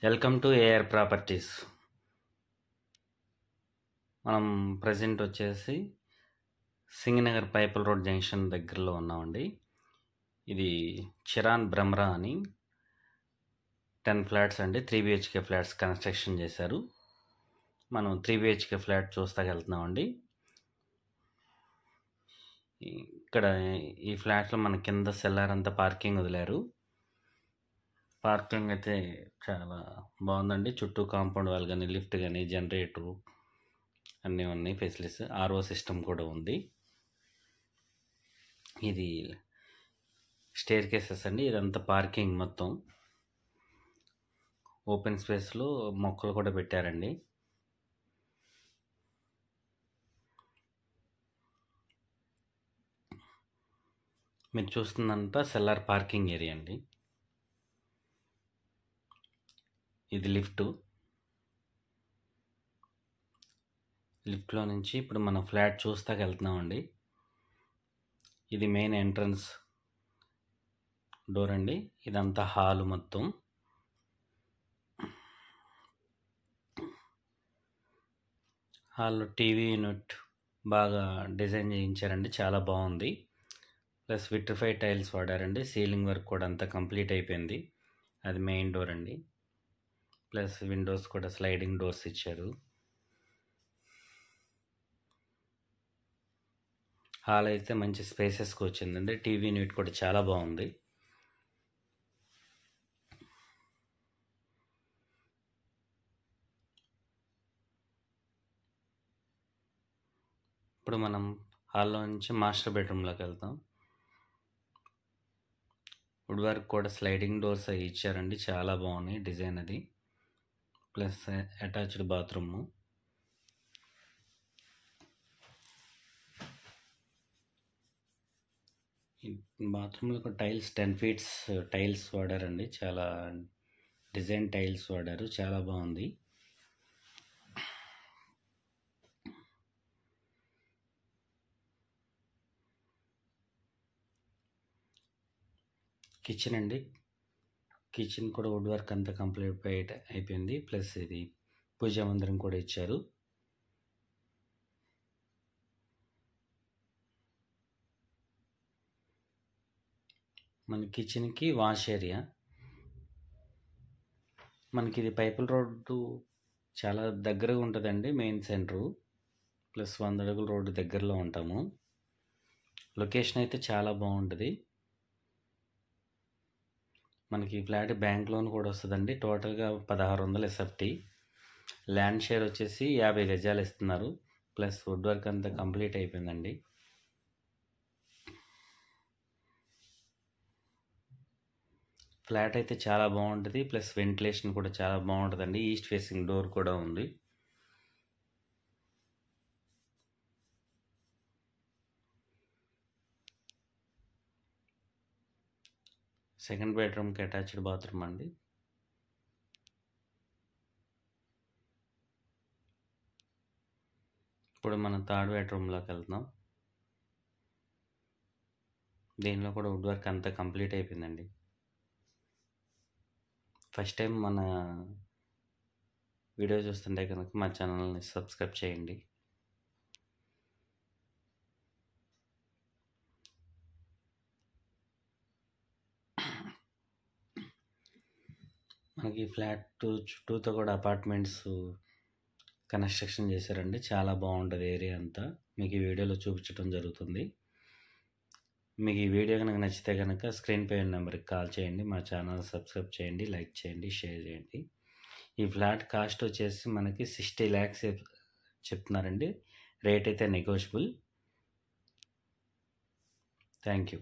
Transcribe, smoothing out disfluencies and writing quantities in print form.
Welcome to AR properties. మనం present వచ్చేసి Singanagar పైపుల్ road junction దగ్గరలో ఉన్నామండి. ఇది చిరాన్ బ్రహ్మరా అని 10 ఫ్లాట్స్ అండి, 3 BHK ఫ్లాట్స్ కన్స్ట్రక్షన్ చేశారు. మనం 3 BHK ఫ్లాట్ చూస్తాకి వెళ్తున్నామండి. ఇక్కడ ఈ ఫ్లాట్లో మన కింద సెల్లార్ అంతా పార్కింగ్ వదిలారు. పార్కింగ్ అయితే చాలా బాగుందండి. చుట్టూ కాంపౌండ్ వాల్ కానీ, లిఫ్ట్ కానీ, జనరేటరు అన్నీ ఉన్నాయి. ఫెసిలిటీస్, RO సిస్టమ్ కూడా ఉంది. ఇది స్టేర్ కేసెస్ అండి. ఇదంతా పార్కింగ్ మొత్తం. ఓపెన్ స్పేస్లో మొక్కలు కూడా పెట్టారండి. మీరు చూస్తుందంతా సెల్లార్ పార్కింగ్ ఏరియా అండి. ఇది లిఫ్ట్లో నుంచి ఇప్పుడు మనం ఫ్లాట్ చూస్తాకి వెళ్తున్నామండి. ఇది మెయిన్ ఎంట్రన్స్ డోర్ అండి. ఇదంతా హాల్ మొత్తం. హాల్లో టీవీ యూనిట్ బాగా డిజైన్ చేయించారండి, చాలా బాగుంది. ప్లస్ విట్రిఫైడ్ టైల్స్ వాడారండి. సీలింగ్ వర్క్ కూడా అంతా కంప్లీట్ అయిపోయింది. అది మెయిన్ డోర్ అండి. ప్లస్ విండోస్ కూడా స్లైడింగ్ డోర్స్ ఇచ్చారు. హాల్ అయితే మంచి స్పేసెస్కి వచ్చిందండి. టీవీ యూనిట్ కూడా చాలా బాగుంది. ఇప్పుడు మనం హాల్లో నుంచి మాస్టర్ బెడ్రూమ్లోకి వెళ్తాం. వుడ్ వర్క్ కూడా స్లైడింగ్ డోర్స్ అవి ఇచ్చారండి, చాలా బాగున్నాయి డిజైన్ అది. Plus attached bathroom. బాత్రూంలో కూడా టైల్స్ 10 feet టైల్స్ వాడారండి. చాలా డిజైన్ టైల్స్ వాడారు, చాలా బాగుంది. కిచెన్ అండి. కిచెన్ కూడా వుడ్ వర్క్ అంతా కంప్లీట్ అయిపోయింది. ప్లస్ ఇది పూజా మందిరం కూడా ఇచ్చారు. మన కిచెన్కి వాష్ ఏరియా. మనకి ఇది పైపుల్ రోడ్డు చాలా దగ్గరగా ఉంటుందండి, మెయిన్ సెంటరు. ప్లస్ 100 అడుగుల రోడ్డు దగ్గరలో ఉంటాము. లొకేషన్ అయితే చాలా బాగుంటుంది. మనకి ఫ్లాట్ బ్యాంక్ లోన్ కూడా వస్తుందండి. టోటల్గా 1600 SFT. ల్యాండ్ షేర్ వచ్చేసి 50 గజాలు ఇస్తున్నారు. ప్లస్ వుడ్ వర్క్ అంతా కంప్లీట్ అయిపోయిందండి. ఫ్లాట్ అయితే చాలా బాగుంటుంది. ప్లస్ వెంటిలేషన్ కూడా చాలా బాగుంటుందండి. ఈస్ట్ ఫేసింగ్ డోర్ కూడా ఉంది. సెకండ్ బెడ్రూమ్కి అటాచ్డ్ బాత్రూమ్ అండి. ఇప్పుడు మనం థర్డ్ బెడ్రూమ్లోకి వెళ్తున్నాం. దీనిలో కూడా వుడ్ వర్క్ అంతా కంప్లీట్ అయిపోయిందండి. ఫస్ట్ టైం మన వీడియో చూస్తుంటే కనుక మా ఛానల్ని సబ్స్క్రైబ్ చేయండి. మనకి ఫ్లాట్ చుట్టూతో కూడా అపార్ట్మెంట్స్ కన్స్ట్రక్షన్ చేశారండి. చాలా బాగుంటుంది ఏరియా అంతా. మీకు ఈ వీడియోలో చూపించడం జరుగుతుంది. మీకు ఈ వీడియో కనుక నచ్చితే కనుక స్క్రీన్ పై నెంబర్కి కాల్ చేయండి. మా ఛానల్ సబ్స్క్రైబ్ చేయండి, లైక్ చేయండి, షేర్ చేయండి. ఈ ఫ్లాట్ కాస్ట్ వచ్చేసి మనకి 60 lakhs చెప్తున్నారండి. రేట్ అయితే నెగోషియబుల్. Thank you.